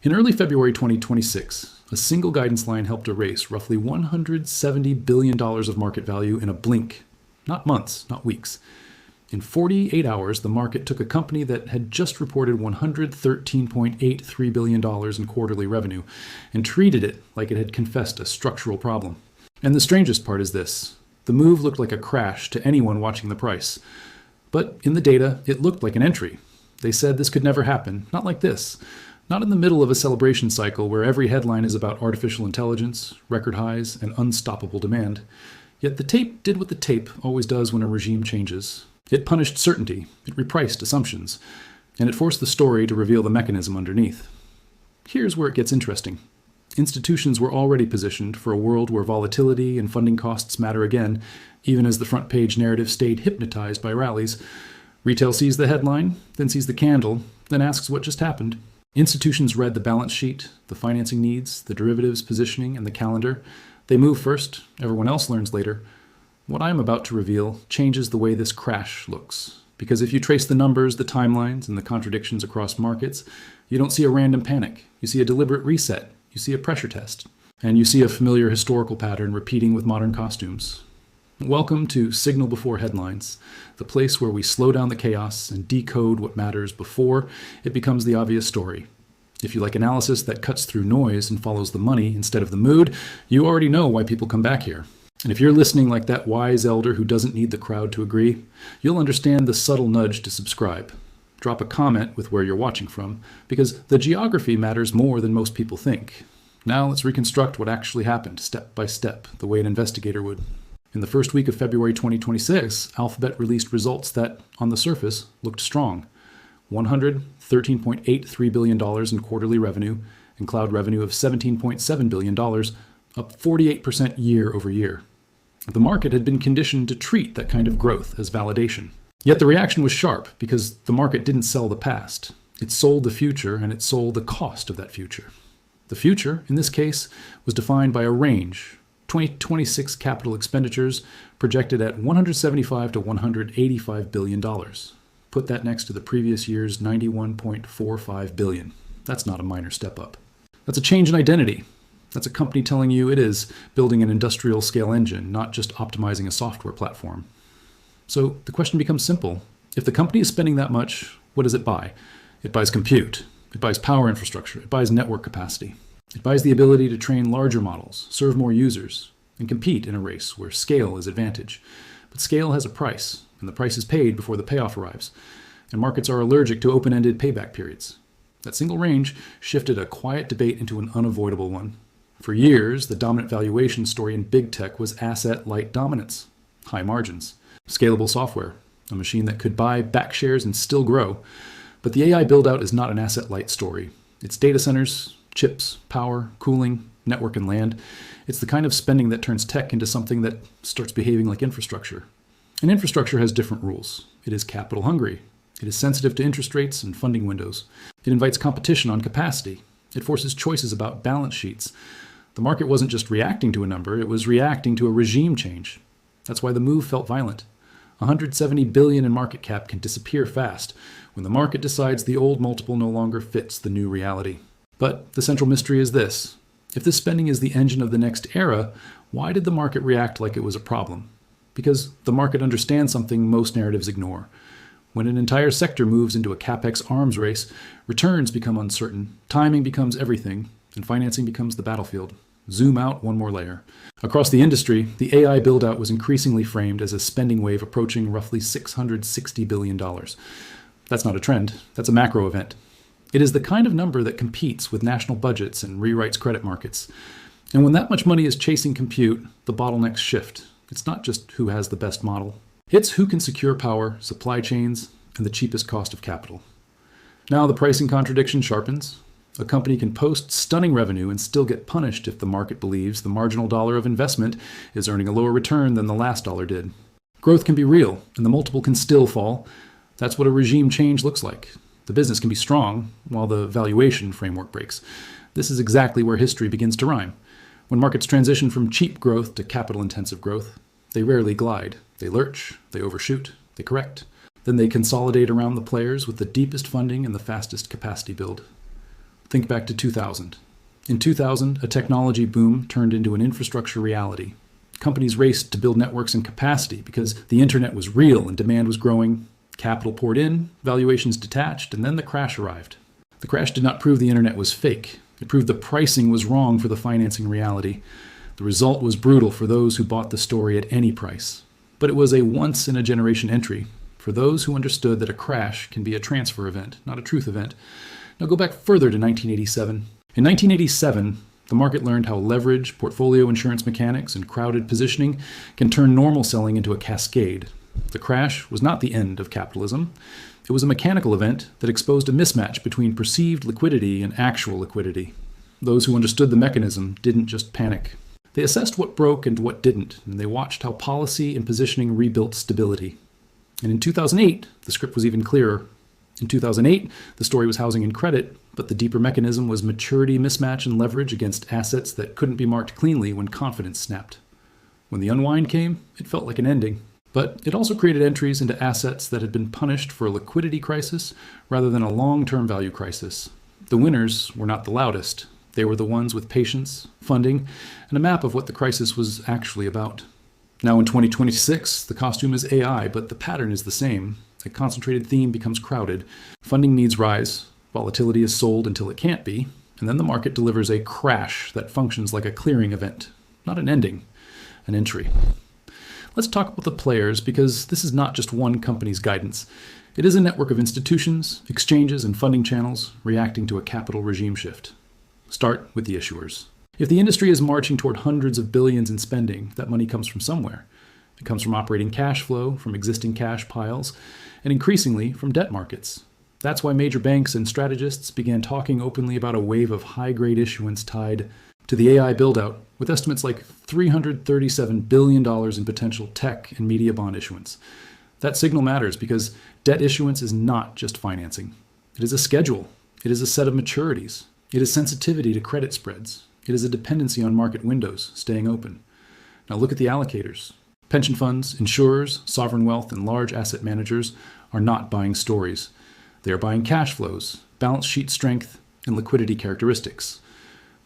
In early February 2026, a single guidance line helped erase roughly $170 billion of market value in a blink. Not months, not weeks. In 48 hours, the market took a company that had just reported $113.83 billion in quarterly revenue and treated it like it had confessed a structural problem. And the strangest part is this. The move looked like a crash to anyone watching the price. But in the data, it looked like an entry. They said this could never happen, not like this. Not in the middle of a celebration cycle where every headline is about artificial intelligence, record highs, and unstoppable demand. Yet the tape did what the tape always does when a regime changes. It punished certainty, it repriced assumptions, and it forced the story to reveal the mechanism underneath. Here's where it gets interesting. Institutions were already positioned for a world where volatility and funding costs matter again, even as the front page narrative stayed hypnotized by rallies. Retail sees the headline, then sees the candle, then asks what just happened. Institutions read the balance sheet, the financing needs, the derivatives positioning, and the calendar. They move first, everyone else learns later. What I'm about to reveal changes the way this crash looks. Because if you trace the numbers, the timelines, and the contradictions across markets, you don't see a random panic. You see a deliberate reset. You see a pressure test. And you see a familiar historical pattern repeating with modern costumes. Welcome to Signal Before Headlines, the place where we slow down the chaos and decode what matters before it becomes the obvious story. If you like analysis that cuts through noise and follows the money instead of the mood, you already know why people come back here. And if you're listening like that wise elder who doesn't need the crowd to agree, you'll understand the subtle nudge to subscribe. Drop a comment with where you're watching from, because the geography matters more than most people think. Now let's reconstruct what actually happened, step by step, the way an investigator would. In the first week of February 2026, Alphabet released results that, on the surface, looked strong. $113.83 billion in quarterly revenue and cloud revenue of $17.7 billion, up 48% year over year. The market had been conditioned to treat that kind of growth as validation. Yet the reaction was sharp because the market didn't sell the past. It sold the future, and it sold the cost of that future. The future, in this case, was defined by a range. 2026 capital expenditures projected at $175 to $185 billion. Put that next to the previous year's $91.45 billion. That's not a minor step up. That's a change in identity. That's a company telling you it is building an industrial scale engine, not just optimizing a software platform. So the question becomes simple. If the company is spending that much, what does it buy? It buys compute. It buys power infrastructure. It buys network capacity. It buys the ability to train larger models, serve more users, and compete in a race where scale is advantage. But scale has a price, and the price is paid before the payoff arrives. And markets are allergic to open-ended payback periods. That single range shifted a quiet debate into an unavoidable one. For years, the dominant valuation story in big tech was asset-light dominance, high margins, scalable software, a machine that could buy back shares and still grow. But the AI build-out is not an asset-light story. It's data centers, chips, power, cooling, network, and land. It's the kind of spending that turns tech into something that starts behaving like infrastructure. And infrastructure has different rules. It is capital hungry. It is sensitive to interest rates and funding windows. It invites competition on capacity. It forces choices about balance sheets. The market wasn't just reacting to a number, it was reacting to a regime change. That's why the move felt violent. $170 billion in market cap can disappear fast when the market decides the old multiple no longer fits the new reality. But the central mystery is this. If this spending is the engine of the next era, why did the market react like it was a problem? Because the market understands something most narratives ignore. When an entire sector moves into a capex arms race, returns become uncertain, timing becomes everything, and financing becomes the battlefield. Zoom out one more layer. Across the industry, the AI build-out was increasingly framed as a spending wave approaching roughly $660 billion. That's not a trend, that's a macro event. It is the kind of number that competes with national budgets and rewrites credit markets. And when that much money is chasing compute, the bottlenecks shift. It's not just who has the best model. It's who can secure power, supply chains, and the cheapest cost of capital. Now the pricing contradiction sharpens. A company can post stunning revenue and still get punished if the market believes the marginal dollar of investment is earning a lower return than the last dollar did. Growth can be real, and the multiple can still fall. That's what a regime change looks like. The business can be strong, while the valuation framework breaks. This is exactly where history begins to rhyme. When markets transition from cheap growth to capital-intensive growth, they rarely glide. They lurch, they overshoot, they correct. Then they consolidate around the players with the deepest funding and the fastest capacity build. Think back to 2000. In 2000, a technology boom turned into an infrastructure reality. Companies raced to build networks and capacity because the internet was real and demand was growing. Capital poured in, valuations detached, and then the crash arrived. The crash did not prove the internet was fake. It proved the pricing was wrong for the financing reality. The result was brutal for those who bought the story at any price. But it was a once-in-a-generation entry for those who understood that a crash can be a transfer event, not a truth event. Now go back further to 1987. In 1987, the market learned how leverage, portfolio insurance mechanics, and crowded positioning can turn normal selling into a cascade. The crash was not the end of capitalism. It was a mechanical event that exposed a mismatch between perceived liquidity and actual liquidity. Those who understood the mechanism didn't just panic. They assessed what broke and what didn't, and they watched how policy and positioning rebuilt stability. And in 2008, the script was even clearer. In 2008, the story was housing and credit, but the deeper mechanism was maturity mismatch and leverage against assets that couldn't be marked cleanly when confidence snapped. When the unwind came, it felt like an ending. But it also created entries into assets that had been punished for a liquidity crisis rather than a long-term value crisis. The winners were not the loudest. They were the ones with patience, funding, and a map of what the crisis was actually about. Now in 2026, the costume is AI, but the pattern is the same. A concentrated theme becomes crowded. Funding needs rise. Volatility is sold until it can't be. And then the market delivers a crash that functions like a clearing event. Not an ending, an entry. Let's talk about the players, because this is not just one company's guidance. It is a network of institutions, exchanges, and funding channels reacting to a capital regime shift. Start with the issuers. If the industry is marching toward hundreds of billions in spending, that money comes from somewhere. It comes from operating cash flow, from existing cash piles, and increasingly from debt markets. That's why major banks and strategists began talking openly about a wave of high-grade issuance tied to the AI build-out, with estimates like $337 billion in potential tech and media bond issuance. That signal matters because debt issuance is not just financing. It is a schedule. It is a set of maturities. It is sensitivity to credit spreads. It is a dependency on market windows staying open. Now look at the allocators. Pension funds, insurers, sovereign wealth, and large asset managers are not buying stories. They are buying cash flows, balance sheet strength, and liquidity characteristics.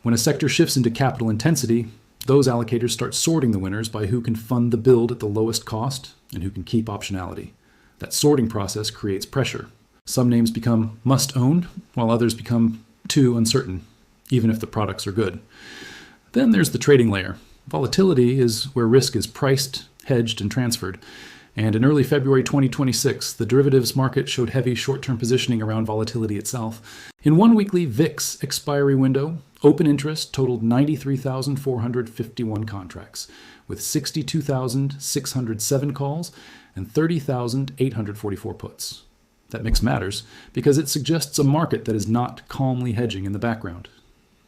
When a sector shifts into capital intensity, those allocators start sorting the winners by who can fund the build at the lowest cost and who can keep optionality. That sorting process creates pressure. Some names become must-own, while others become too uncertain, even if the products are good. Then there's the trading layer. Volatility is where risk is priced, hedged, and transferred. And in early February 2026, the derivatives market showed heavy short-term positioning around volatility itself. In one weekly VIX expiry window, open interest totaled 93,451 contracts, with 62,607 calls and 30,844 puts. That mix matters because it suggests a market that is not calmly hedging in the background.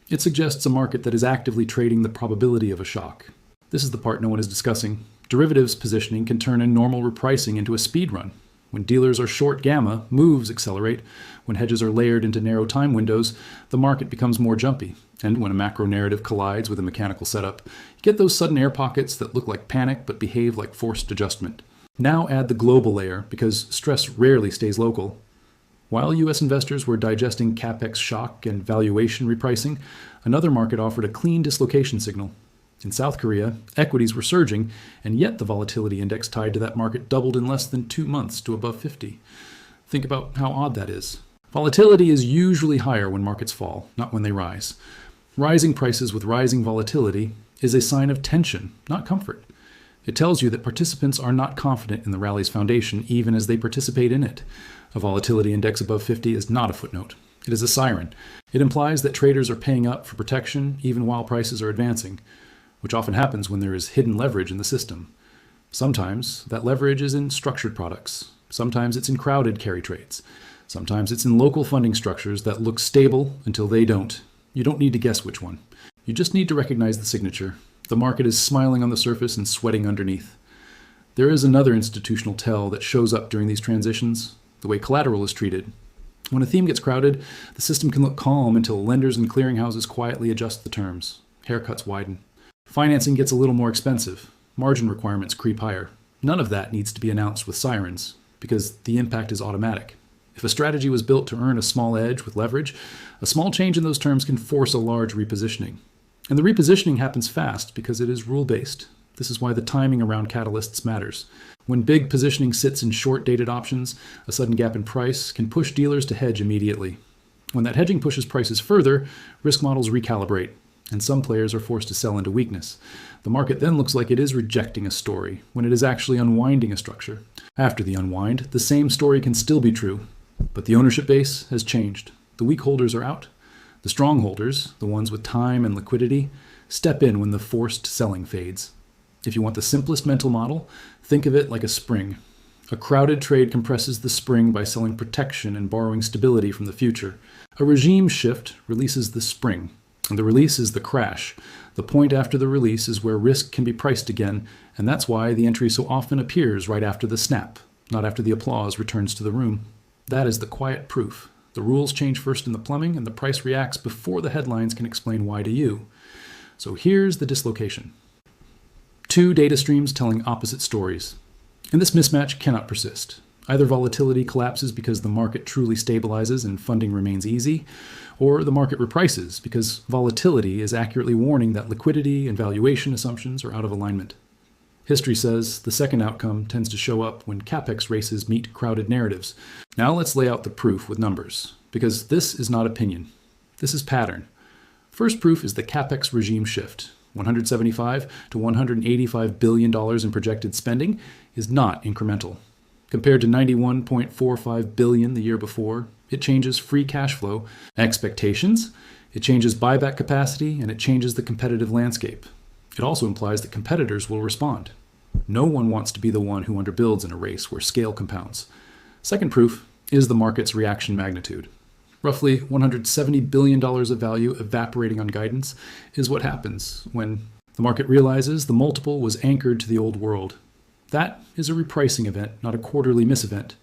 It suggests a market that is actively trading the probability of a shock. This is the part no one is discussing. Derivatives positioning can turn a normal repricing into a speed run. When dealers are short gamma, moves accelerate. When hedges are layered into narrow time windows, the market becomes more jumpy. And when a macro narrative collides with a mechanical setup, you get those sudden air pockets that look like panic but behave like forced adjustment. Now add the global layer, because stress rarely stays local. While U.S. investors were digesting capex shock and valuation repricing, another market offered a clean dislocation signal. In South Korea, equities were surging, and yet the volatility index tied to that market doubled in less than 2 months to above 50. Think about how odd that is. Volatility is usually higher when markets fall, not when they rise. Rising prices with rising volatility is a sign of tension, not comfort. It tells you that participants are not confident in the rally's foundation even as they participate in it. A volatility index above 50 is not a footnote. It is a siren. It implies that traders are paying up for protection even while prices are advancing, which often happens when there is hidden leverage in the system. Sometimes that leverage is in structured products. Sometimes it's in crowded carry trades. Sometimes it's in local funding structures that look stable until they don't. You don't need to guess which one. You just need to recognize the signature. The market is smiling on the surface and sweating underneath. There is another institutional tell that shows up during these transitions: the way collateral is treated. When a theme gets crowded, the system can look calm until lenders and clearinghouses quietly adjust the terms. Haircuts widen. Financing gets a little more expensive. Margin requirements creep higher. None of that needs to be announced with sirens, because the impact is automatic. If a strategy was built to earn a small edge with leverage, a small change in those terms can force a large repositioning. And the repositioning happens fast because it is rule-based. This is why the timing around catalysts matters. When big positioning sits in short-dated options, a sudden gap in price can push dealers to hedge immediately. When that hedging pushes prices further, risk models recalibrate, and some players are forced to sell into weakness. The market then looks like it is rejecting a story, when it is actually unwinding a structure. After the unwind, the same story can still be true, but the ownership base has changed. The weak holders are out. The strong holders, the ones with time and liquidity, step in when the forced selling fades. If you want the simplest mental model, think of it like a spring. A crowded trade compresses the spring by selling protection and borrowing stability from the future. A regime shift releases the spring, and the release is the crash. The point after the release is where risk can be priced again, and that's why the entry so often appears right after the snap, not after the applause returns to the room. That is the quiet proof. The rules change first in the plumbing, and the price reacts before the headlines can explain why to you. So here's the dislocation. Two data streams telling opposite stories. And this mismatch cannot persist. Either volatility collapses because the market truly stabilizes and funding remains easy, or the market reprices because volatility is accurately warning that liquidity and valuation assumptions are out of alignment. History says the second outcome tends to show up when capex races meet crowded narratives. Now let's lay out the proof with numbers, because this is not opinion. This is pattern. First proof is the capex regime shift. $175 to $185 billion in projected spending is not incremental. Compared to $91.45 billion the year before, it changes free cash flow expectations, it changes buyback capacity, and it changes the competitive landscape. It also implies that competitors will respond. No one wants to be the one who underbuilds in a race where scale compounds. Second proof is the market's reaction magnitude. Roughly $170 billion of value evaporating on guidance is what happens when the market realizes the multiple was anchored to the old world. That is a repricing event, not a quarterly misevent.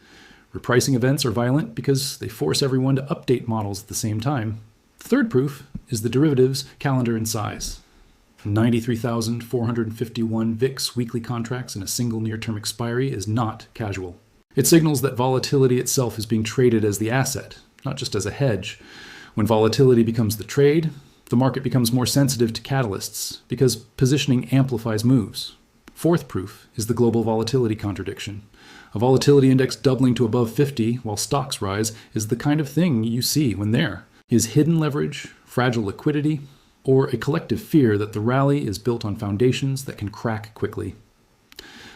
Repricing events are violent because they force everyone to update models at the same time. Third proof is the derivatives, calendar, and size. 93,451 VIX weekly contracts in a single near-term expiry is not casual. It signals that volatility itself is being traded as the asset, not just as a hedge. When volatility becomes the trade, the market becomes more sensitive to catalysts because positioning amplifies moves. Fourth proof is the global volatility contradiction. A volatility index doubling to above 50 while stocks rise is the kind of thing you see when there is hidden leverage, fragile liquidity, or a collective fear that the rally is built on foundations that can crack quickly.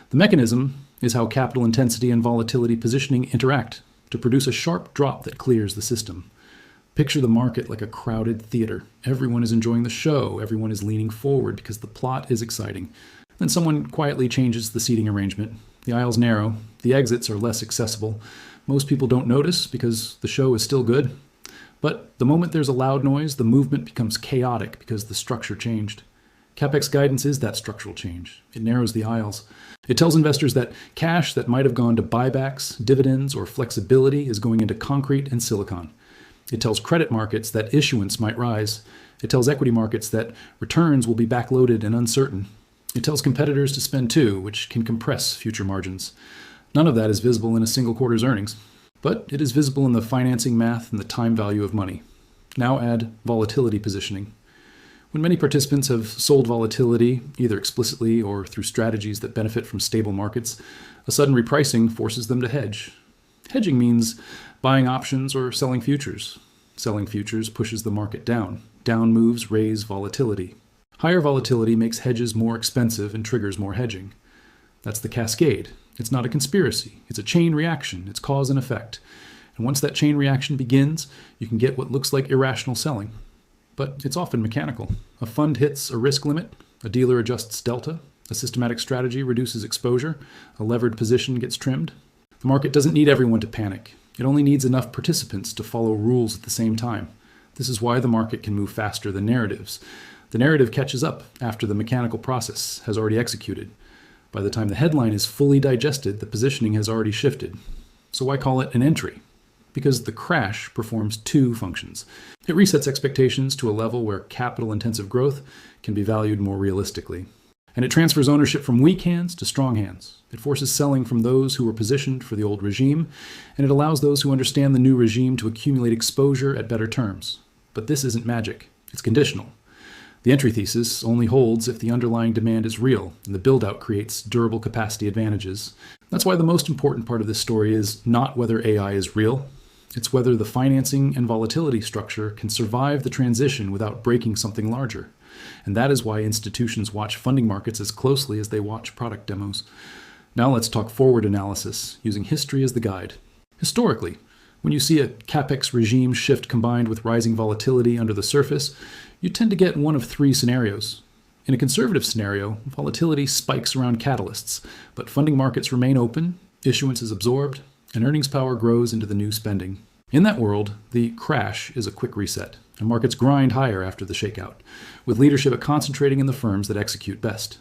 The mechanism is how capital intensity and volatility positioning interact to produce a sharp drop that clears the system. Picture the market like a crowded theater. Everyone is enjoying the show. Everyone is leaning forward because the plot is exciting. Then someone quietly changes the seating arrangement. The aisles narrow. The exits are less accessible. Most people don't notice because the show is still good. But the moment there's a loud noise, the movement becomes chaotic because the structure changed. CapEx guidance is that structural change. It narrows the aisles. It tells investors that cash that might have gone to buybacks, dividends, or flexibility is going into concrete and silicon. It tells credit markets that issuance might rise. It tells equity markets that returns will be backloaded and uncertain. It tells competitors to spend too, which can compress future margins. None of that is visible in a single quarter's earnings, but it is visible in the financing math and the time value of money. Now add volatility positioning. When many participants have sold volatility, either explicitly or through strategies that benefit from stable markets, a sudden repricing forces them to hedge. Hedging means buying options or selling futures. Selling futures pushes the market down. Down moves raise volatility. Higher volatility makes hedges more expensive and triggers more hedging. That's the cascade. It's not a conspiracy. It's a chain reaction. It's cause and effect. And once that chain reaction begins, you can get what looks like irrational selling. But it's often mechanical. A fund hits a risk limit, a dealer adjusts delta, a systematic strategy reduces exposure, a levered position gets trimmed. The market doesn't need everyone to panic. It only needs enough participants to follow rules at the same time. This is why the market can move faster than narratives. The narrative catches up after the mechanical process has already executed. By the time the headline is fully digested, the positioning has already shifted. So why call it an entry? Because the crash performs two functions. It resets expectations to a level where capital-intensive growth can be valued more realistically. And it transfers ownership from weak hands to strong hands. It forces selling from those who were positioned for the old regime, and it allows those who understand the new regime to accumulate exposure at better terms. But this isn't magic. It's conditional. The entry thesis only holds if the underlying demand is real, and the build-out creates durable capacity advantages. That's why the most important part of this story is not whether AI is real. It's whether the financing and volatility structure can survive the transition without breaking something larger. And that is why institutions watch funding markets as closely as they watch product demos. Now let's talk forward analysis, using history as the guide. Historically, when you see a capex regime shift combined with rising volatility under the surface, you tend to get one of three scenarios. In a conservative scenario, volatility spikes around catalysts, but funding markets remain open, issuance is absorbed, and earnings power grows into the new spending. In that world, the crash is a quick reset, and markets grind higher after the shakeout, with leadership concentrating in the firms that execute best.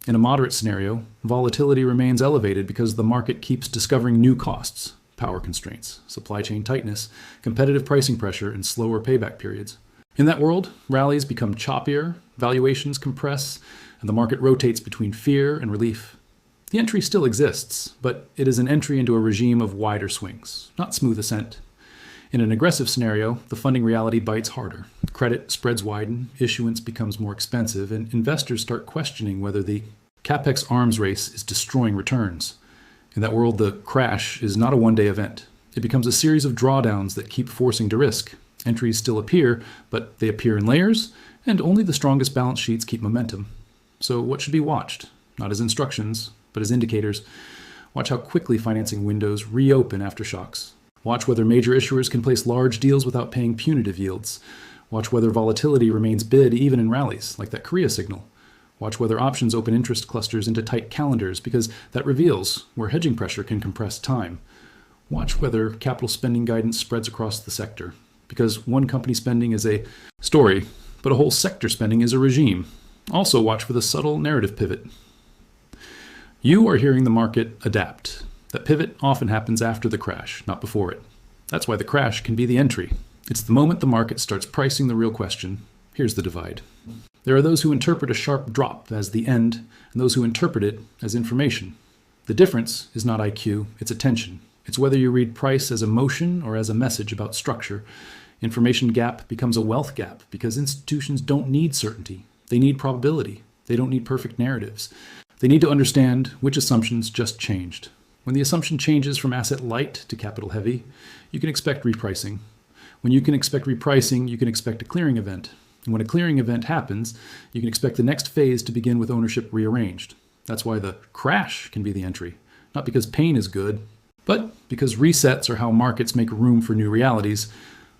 In a moderate scenario, volatility remains elevated because the market keeps discovering new costs, power constraints, supply chain tightness, competitive pricing pressure, and slower payback periods. In that world, rallies become choppier, valuations compress, and the market rotates between fear and relief. The entry still exists, but it is an entry into a regime of wider swings, not smooth ascent. In an aggressive scenario, the funding reality bites harder. Credit spreads widen, issuance becomes more expensive, and investors start questioning whether the capex arms race is destroying returns. In that world, the crash is not a one-day event. It becomes a series of drawdowns that keep forcing to risk. Entries still appear, but they appear in layers, and only the strongest balance sheets keep momentum. So what should be watched? Not as instructions, but as indicators. Watch how quickly financing windows reopen after shocks. Watch whether major issuers can place large deals without paying punitive yields. Watch whether volatility remains bid even in rallies, like that Korea signal. Watch whether options open interest clusters into tight calendars, because that reveals where hedging pressure can compress time. Watch whether capital spending guidance spreads across the sector, because one company spending is a story, but a whole sector spending is a regime. Also watch for the subtle narrative pivot. You are hearing the market adapt. That pivot often happens after the crash, not before it. That's why the crash can be the entry. It's the moment the market starts pricing the real question. Here's the divide. There are those who interpret a sharp drop as the end, and those who interpret it as information. The difference is not IQ, it's attention. It's whether you read price as emotion or as a message about structure. Information gap becomes a wealth gap because institutions don't need certainty. They need probability. They don't need perfect narratives. They need to understand which assumptions just changed. When the assumption changes from asset light to capital heavy, you can expect repricing. When you can expect repricing, you can expect a clearing event. And when a clearing event happens, you can expect the next phase to begin with ownership rearranged. That's why the crash can be the entry. Not because pain is good, but because resets are how markets make room for new realities.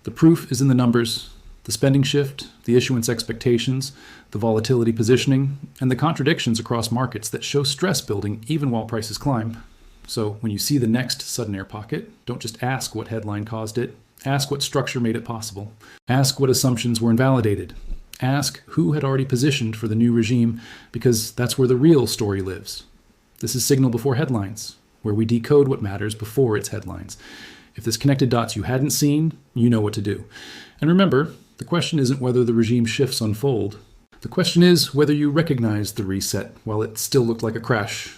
The proof is in the numbers, the spending shift, the issuance expectations, the volatility positioning, and the contradictions across markets that show stress building even while prices climb. So when you see the next sudden air pocket, don't just ask what headline caused it. Ask what structure made it possible. Ask what assumptions were invalidated. Ask who had already positioned for the new regime, because that's where the real story lives. This is signal before headlines, where we decode what matters before its headlines. If this connected dots you hadn't seen, you know what to do. And remember, the question isn't whether the regime shifts unfold. The question is whether you recognize the reset while it still looked like a crash.